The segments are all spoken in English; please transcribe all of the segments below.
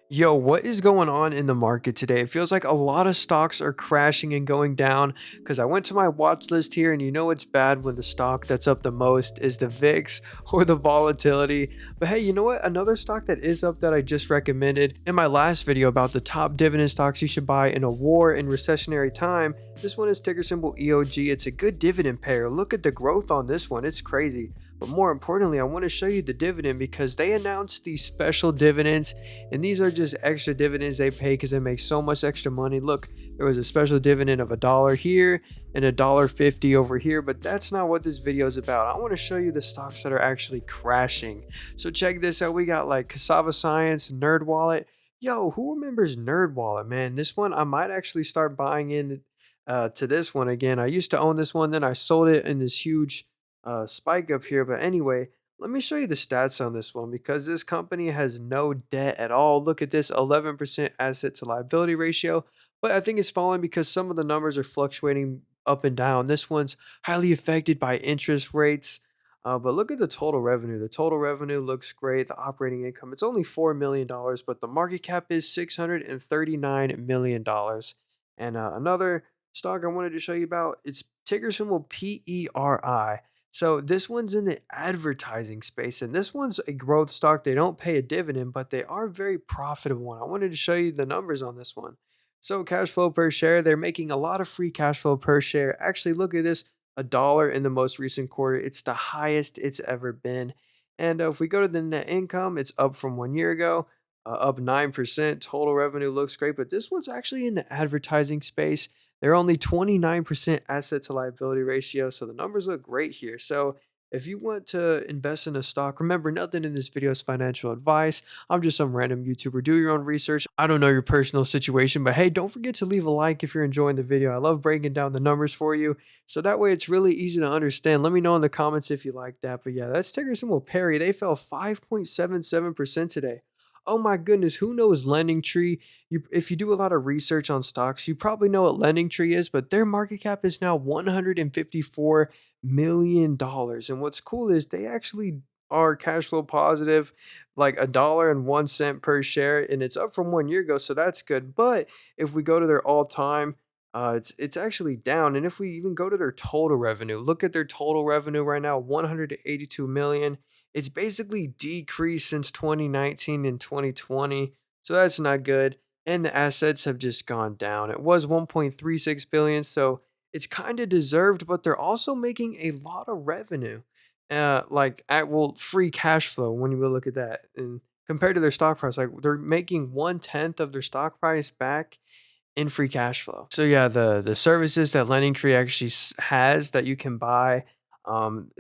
Yo, what is going on in the market today? It feels like a lot of stocks are crashing and going down because I went to my watch list here and you know it's bad when the stock that's up the most is the VIX or the volatility. But hey, you know what? Another stock that is up that I just recommended in my last video about the top dividend stocks you should buy in a war and recessionary time. This one is ticker symbol EOG. It's a good dividend payer. Look at the growth on this one. It's crazy. But more importantly, I want to show you the dividend because they announced these special dividends and these are just extra dividends they pay because they make so much extra money. Look, there was a special dividend of $1 here and $1.50 over here, but that's not what this video is about. I want to show you the stocks that are actually crashing. So check this out. We got like Cassava Science, NerdWallet. Yo, who remembers NerdWallet, man? This one I might actually start buying in to this one again. I used to own this one, then I sold it in this huge spike up here. But anyway, let me show you the stats on this one because this company has no debt at all. Look at this 11% asset to liability ratio. But I think it's falling because some of the numbers are fluctuating up and down. This one's highly affected by interest rates. But look at the total revenue. The total revenue looks great. The operating income, it's only $4 million, but the market cap is $639 million. And another stock I wanted to show you about, it's ticker symbol PERI. So this one's in the advertising space, and this one's a growth stock. They don't pay a dividend, but they are very profitable. And I wanted to show you the numbers on this one. So cash flow per share, they're making a lot of free cash flow per share. Actually, look at this, $1 in the most recent quarter. It's the highest it's ever been. And if we go to the net income, it's up from 1 year ago, up 9%. Total revenue looks great, but this one's actually in the advertising space. They're only 29% asset to liability ratio, so the numbers look great here. So if you want to invest in a stock, remember nothing in this video is financial advice. I'm just some random YouTuber. Do your own research. I don't know your personal situation, but hey, don't forget to leave a like if you're enjoying the video. I love breaking down the numbers for you, so that way it's really easy to understand. Let me know in the comments if you like that. But yeah, that's ticker symbol PERI. They fell 5.77% today. Oh my goodness, who knows Lending Tree? If you do a lot of research on stocks, you probably know what Lending Tree is, but their market cap is now $154 million. And what's cool is they actually are cash flow positive, like $1.01 per share, and it's up from 1 year ago, so that's good. But if we go to their all-time, it's actually down. And if we even go to their total revenue, look at their total revenue right now, 182 million. It's basically decreased since 2019 and 2020, so that's not good. And the assets have just gone down. It was 1.36 billion, so it's kind of deserved, but they're also making a lot of revenue. Like well, free cash flow when you look at that. And compared to their stock price, like they're making 1/10 of their stock price back in free cash flow. So yeah, the services that Lending Tree actually has that you can buy,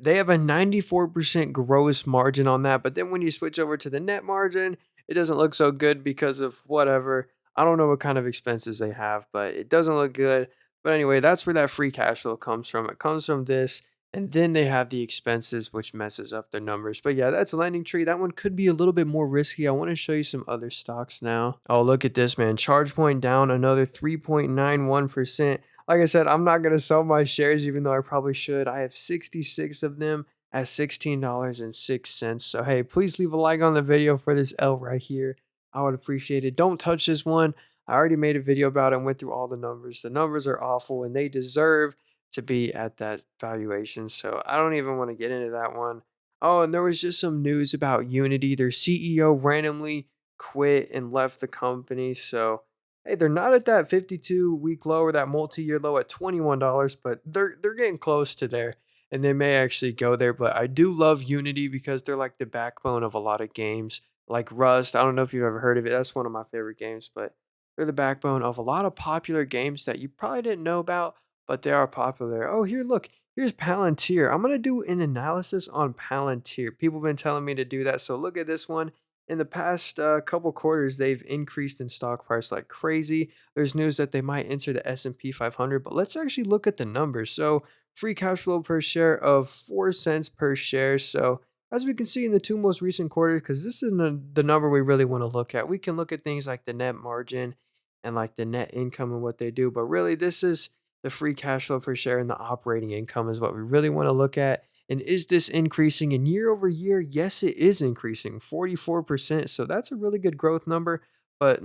they have a 94% gross margin on that. But then when you switch over to the net margin, it doesn't look so good because of whatever. I don't know what kind of expenses they have, but it doesn't look good. But anyway, that's where that free cash flow comes from. It comes from this, and then they have the expenses, which messes up their numbers. But yeah, that's Lending Tree. That one could be a little bit more risky. I want to show you some other stocks now. Oh, look at this, man. ChargePoint down another 3.91%. Like I said, I'm not going to sell my shares, even though I probably should. I have 66 of them at $16.06. So, hey, please leave a like on the video for this L right here. I would appreciate it. Don't touch this one. I already made a video about it and went through all the numbers. The numbers are awful, and they deserve to be at that valuation. So I don't even want to get into that one. Oh, and there was just some news about Unity. Their CEO randomly quit and left the company. So hey, they're not at that 52-week low or that multi-year low at $21, but they're getting close to there. And they may actually go there. But I do love Unity because they're like the backbone of a lot of games. Like Rust. I don't know if you've ever heard of it. That's one of my favorite games, but they're the backbone of a lot of popular games that you probably didn't know about, but they are popular. Oh, here, look, here's Palantir. I'm gonna do an analysis on Palantir. People have been telling me to do that, so look at this one. In the past couple quarters, they've increased in stock price like crazy. There's news that they might enter the S&P 500, but let's actually look at the numbers. So, free cash flow per share of 4 cents per share. So, as we can see in the two most recent quarters, because this is the number we really want to look at, we can look at things like the net margin and like the net income and what they do, but really, this is the free cash flow per share and the operating income is what we really want to look at. And is this increasing in year over year? Yes, it is increasing 44%. So that's a really good growth number. but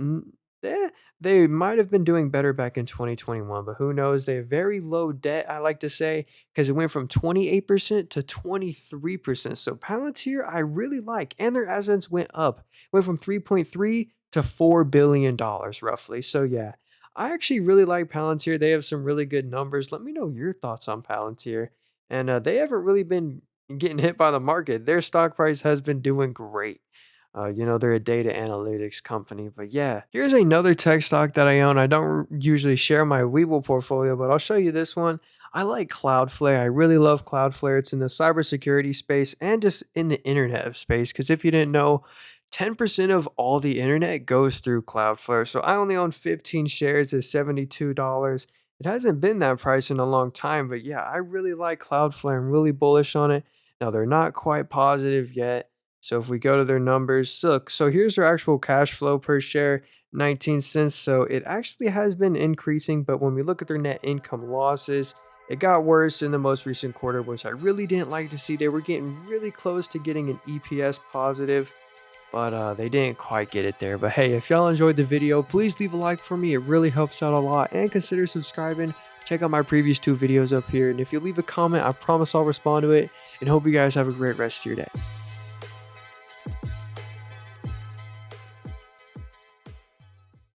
eh, they might have been doing better back in 2021, but who knows? They have very low debt, I like to say, because it went from 28% to 23%. So Palantir, I really like, and their assets went up, went from 3.3 to $4 billion roughly. So yeah, I actually really like Palantir. They have some really good numbers. Let me know your thoughts on Palantir. And they haven't really been getting hit by the market. Their stock price has been doing great. They're a data analytics company. But yeah, here's another tech stock that I own. I don't usually share my Weeble portfolio, but I'll show you this one. I like Cloudflare. I really love Cloudflare. It's in the cybersecurity space and just in the internet space. Because if you didn't know, 10% of all the internet goes through Cloudflare. So I only own 15 shares at $72. It hasn't been that price in a long time, but yeah, I really like Cloudflare. I'm really bullish on it. Now, they're not quite positive yet. So if we go to their numbers, look, so here's their actual cash flow per share, 19 cents. So it actually has been increasing, but when we look at their net income losses, it got worse in the most recent quarter, which I really didn't like to see. They were getting really close to getting an EPS positive, but they didn't quite get it there. But hey, if y'all enjoyed the video, please leave a like for me. It really helps out a lot, and consider subscribing. Check out my previous 2 videos up here, and if you leave a comment, I promise I'll respond to it, and hope you guys have a great rest of your day.